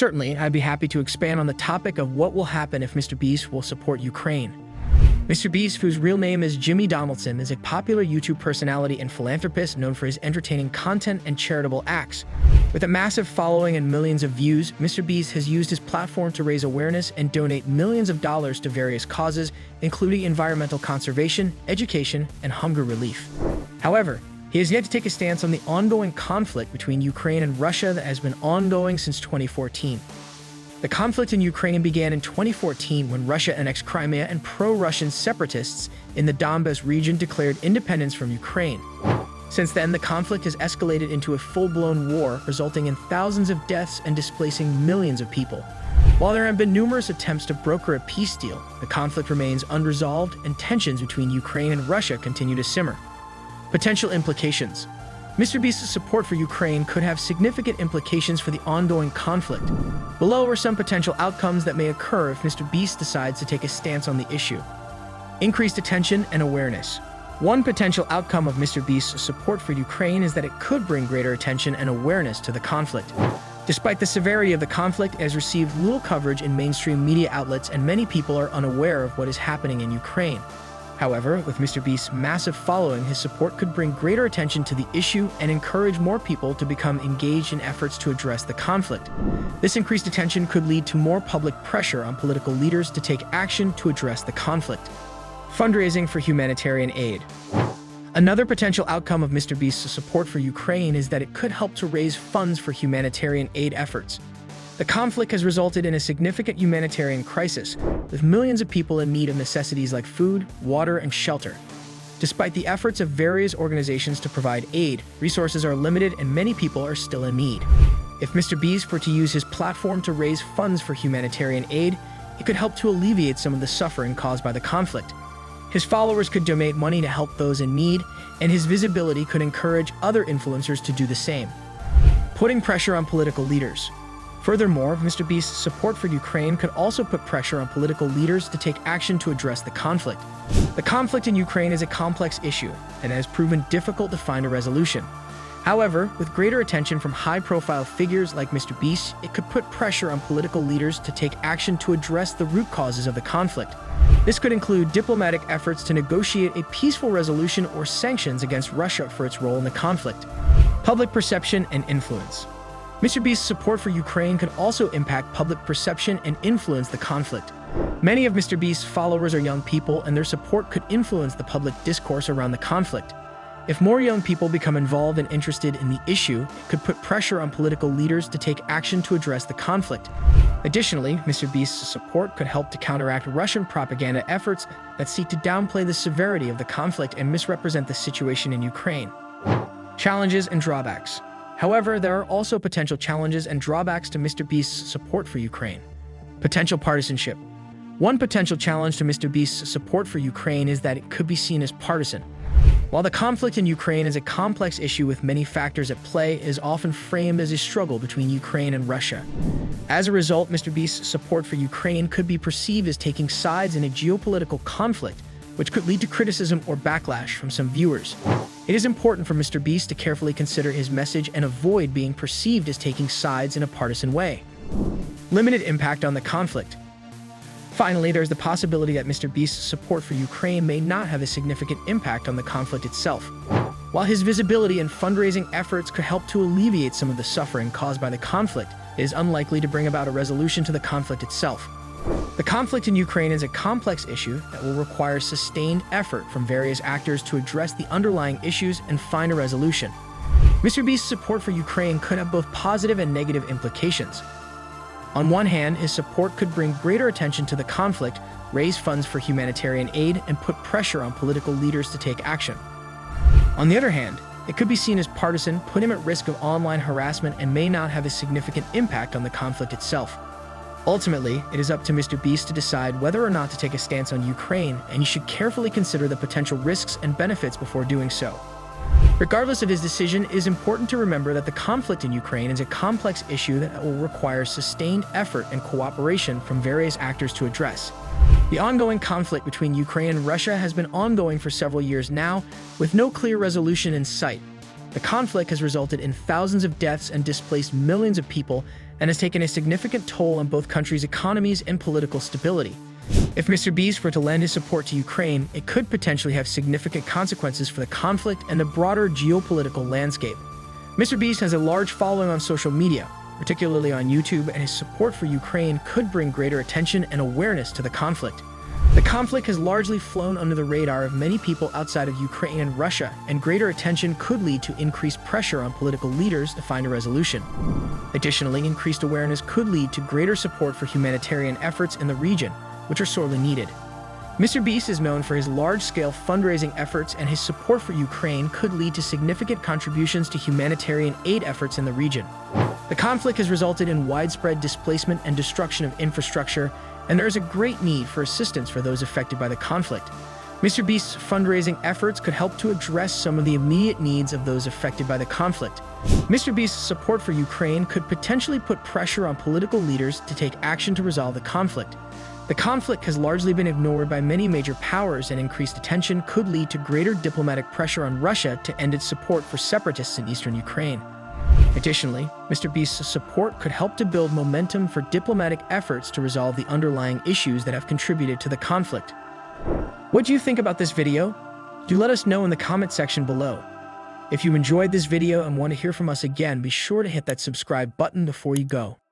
Certainly, I'd be happy to expand on the topic of what will happen if MrBeast will support Ukraine. MrBeast, whose real name is Jimmy Donaldson, is a popular YouTube personality and philanthropist known for his entertaining content and charitable acts. With a massive following and millions of views, MrBeast has used his platform to raise awareness and donate millions of dollars to various causes, including environmental conservation, education, and hunger relief. However, he has yet to take a stance on the ongoing conflict between Ukraine and Russia that has been ongoing since 2014. The conflict in Ukraine began in 2014 when Russia annexed Crimea and pro-Russian separatists in the Donbas region declared independence from Ukraine. Since then, the conflict has escalated into a full-blown war, resulting in thousands of deaths and displacing millions of people. While there have been numerous attempts to broker a peace deal, the conflict remains unresolved and tensions between Ukraine and Russia continue to simmer. Potential implications. MrBeast's support for Ukraine could have significant implications for the ongoing conflict. Below are some potential outcomes that may occur if MrBeast decides to take a stance on the issue. Increased attention and awareness. One potential outcome of MrBeast's support for Ukraine is that it could bring greater attention and awareness to the conflict. Despite the severity of the conflict, it has received little coverage in mainstream media outlets, and many people are unaware of what is happening in Ukraine. However, with MrBeast's massive following, his support could bring greater attention to the issue and encourage more people to become engaged in efforts to address the conflict. This increased attention could lead to more public pressure on political leaders to take action to address the conflict. Fundraising for humanitarian aid. Another potential outcome of MrBeast's support for Ukraine is that it could help to raise funds for humanitarian aid efforts. The conflict has resulted in a significant humanitarian crisis, with millions of people in need of necessities like food, water, and shelter. Despite the efforts of various organizations to provide aid, resources are limited and many people are still in need. If MrBeast were to use his platform to raise funds for humanitarian aid, it could help to alleviate some of the suffering caused by the conflict. His followers could donate money to help those in need, and his visibility could encourage other influencers to do the same. Putting pressure on political leaders. Furthermore, MrBeast's support for Ukraine could also put pressure on political leaders to take action to address the conflict. The conflict in Ukraine is a complex issue and has proven difficult to find a resolution. However, with greater attention from high-profile figures like MrBeast, it could put pressure on political leaders to take action to address the root causes of the conflict. This could include diplomatic efforts to negotiate a peaceful resolution or sanctions against Russia for its role in the conflict. Public perception and influence. MrBeast's support for Ukraine could also impact public perception and influence the conflict. Many of MrBeast's followers are young people, and their support could influence the public discourse around the conflict. If more young people become involved and interested in the issue, it could put pressure on political leaders to take action to address the conflict. Additionally, MrBeast's support could help to counteract Russian propaganda efforts that seek to downplay the severity of the conflict and misrepresent the situation in Ukraine. Challenges and drawbacks. However, there are also potential challenges and drawbacks to MrBeast's support for Ukraine. Potential partisanship. One potential challenge to MrBeast's support for Ukraine is that it could be seen as partisan. While the conflict in Ukraine is a complex issue with many factors at play, it is often framed as a struggle between Ukraine and Russia. As a result, MrBeast's support for Ukraine could be perceived as taking sides in a geopolitical conflict, which could lead to criticism or backlash from some viewers. It is important for MrBeast to carefully consider his message and avoid being perceived as taking sides in a partisan way. Limited impact on the conflict. Finally, there's the possibility that MrBeast's support for Ukraine may not have a significant impact on the conflict itself. While his visibility and fundraising efforts could help to alleviate some of the suffering caused by the conflict, it is unlikely to bring about a resolution to the conflict itself. The conflict in Ukraine is a complex issue that will require sustained effort from various actors to address the underlying issues and find a resolution. MrBeast's support for Ukraine could have both positive and negative implications. On one hand, his support could bring greater attention to the conflict, raise funds for humanitarian aid, and put pressure on political leaders to take action. On the other hand, it could be seen as partisan, put him at risk of online harassment, and may not have a significant impact on the conflict itself. Ultimately, it is up to MrBeast to decide whether or not to take a stance on Ukraine, and he should carefully consider the potential risks and benefits before doing so. Regardless of his decision, it is important to remember that the conflict in Ukraine is a complex issue that will require sustained effort and cooperation from various actors to address. The ongoing conflict between Ukraine and Russia has been ongoing for several years now, with no clear resolution in sight. The conflict has resulted in thousands of deaths and displaced millions of people and has taken a significant toll on both countries' economies and political stability. If MrBeast were to lend his support to Ukraine, it could potentially have significant consequences for the conflict and the broader geopolitical landscape. MrBeast has a large following on social media, particularly on YouTube, and his support for Ukraine could bring greater attention and awareness to the conflict. The conflict has largely flown under the radar of many people outside of Ukraine and Russia, and greater attention could lead to increased pressure on political leaders to find a resolution. Additionally, increased awareness could lead to greater support for humanitarian efforts in the region, which are sorely needed. MrBeast is known for his large-scale fundraising efforts, and his support for Ukraine could lead to significant contributions to humanitarian aid efforts in the region. The conflict has resulted in widespread displacement and destruction of infrastructure, and there is a great need for assistance for those affected by the conflict. MrBeast's fundraising efforts could help to address some of the immediate needs of those affected by the conflict. MrBeast's support for Ukraine could potentially put pressure on political leaders to take action to resolve the conflict. The conflict has largely been ignored by many major powers, and increased attention could lead to greater diplomatic pressure on Russia to end its support for separatists in eastern Ukraine. Additionally, MrBeast's support could help to build momentum for diplomatic efforts to resolve the underlying issues that have contributed to the conflict. What do you think about this video? Do let us know in the comment section below. If you enjoyed this video and want to hear from us again, be sure to hit that subscribe button before you go.